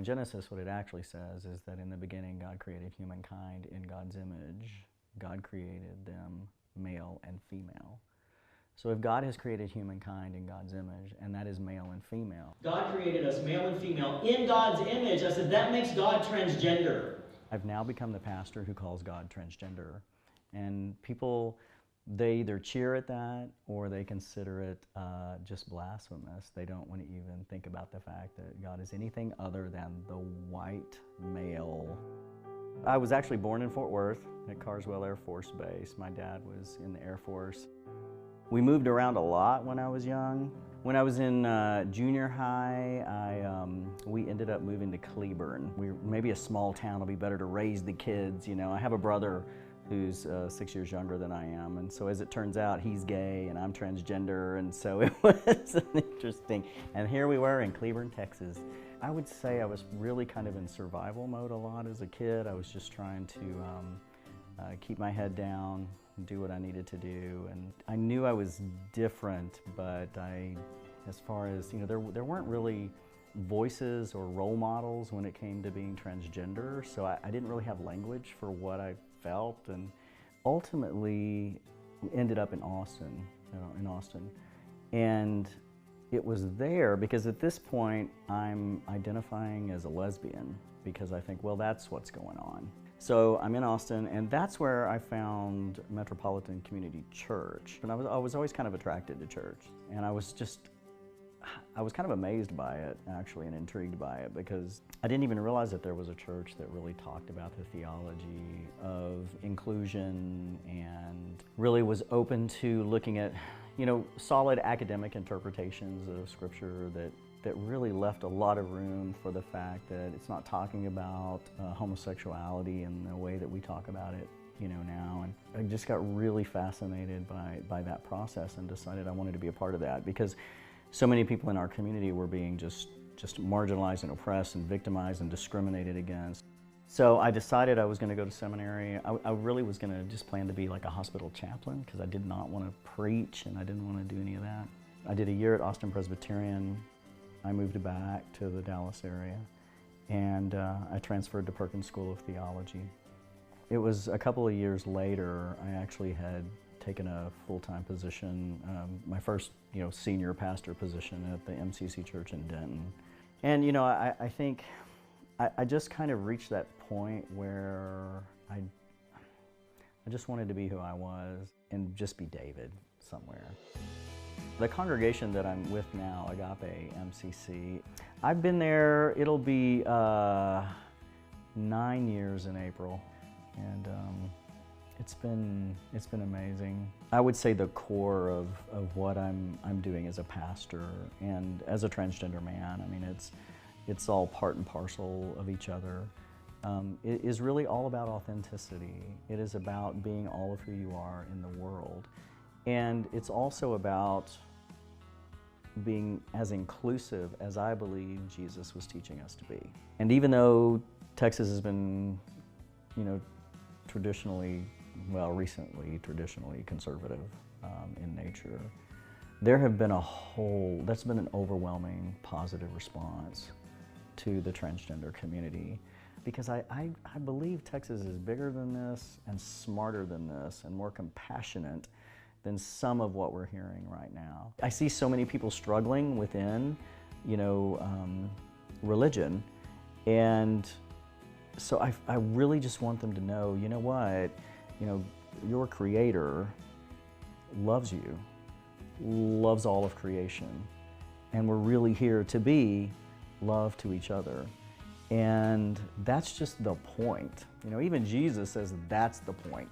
In Genesis, what it actually says is that in the beginning, God created humankind in God's image. God created them male and female. So if God has created humankind in God's image, and that is male and female. God created us male and female in God's image. I said, that makes God transgender. I've now become the pastor who calls God transgender. And people, they either cheer at that or they consider it just blasphemous. They don't want to even think about the fact that God is anything other than the white male. I was actually born in Fort Worth at Carswell Air Force Base. My dad was in the Air Force. We moved around a lot when I was young. When I was in junior high, we ended up moving to Cleburne. Maybe a small town will be better to raise the kids, you know. I have a brother who's 6 years younger than I am, and so as it turns out, he's gay and I'm transgender, and so it was interesting. And here we were in Cleburne, Texas. I would say I was really kind of in survival mode a lot as a kid. I was just trying to keep my head down, do what I needed to do, and I knew I was different, but as far as, you know, there weren't really voices or role models when it came to being transgender, so I didn't really have language for what I felt, and ultimately ended up in Austin, and it was there because at this point I'm identifying as a lesbian because I think, well, that's what's going on. So I'm in Austin, and that's where I found Metropolitan Community Church. And I was always kind of attracted to church. And I was kind of amazed by it, actually, and intrigued by it, because I didn't even realize that there was a church that really talked about the theology of inclusion and really was open to looking at, you know, solid academic interpretations of Scripture that really left a lot of room for the fact that it's not talking about homosexuality in the way that we talk about it, you know, now. And I just got really fascinated by that process and decided I wanted to be a part of that because so many people in our community were being just marginalized and oppressed and victimized and discriminated against. So I decided I was going to go to seminary. I really was going to just plan to be like a hospital chaplain because I did not want to preach and I didn't want to do any of that. I did a year at Austin Presbyterian. I moved back to the Dallas area, and I transferred to Perkins School of Theology. It was a couple of years later, I actually had taken a full-time position, my first, you know, senior pastor position at the MCC Church in Denton. And, you know, I think I just kind of reached that point where I just wanted to be who I was and just be David somewhere. The congregation that I'm with now, Agape MCC, I've been there, it'll be 9 years in April, and it's been amazing. I would say the core of what I'm doing as a pastor and as a transgender man, I mean, it's all part and parcel of each other. It is really all about authenticity. It is about being all of who you are in the world. And it's also about being as inclusive as I believe Jesus was teaching us to be. And even though Texas has been, you know, recently traditionally conservative in nature, that's been an overwhelming positive response to the transgender community. Because I believe Texas is bigger than this and smarter than this and more compassionate than some of what we're hearing right now. I see so many people struggling within, you know, religion, and so I really just want them to know, you know what, you know, your Creator loves you, loves all of creation, and we're really here to be love to each other. And that's just the point. You know, even Jesus says that's the point.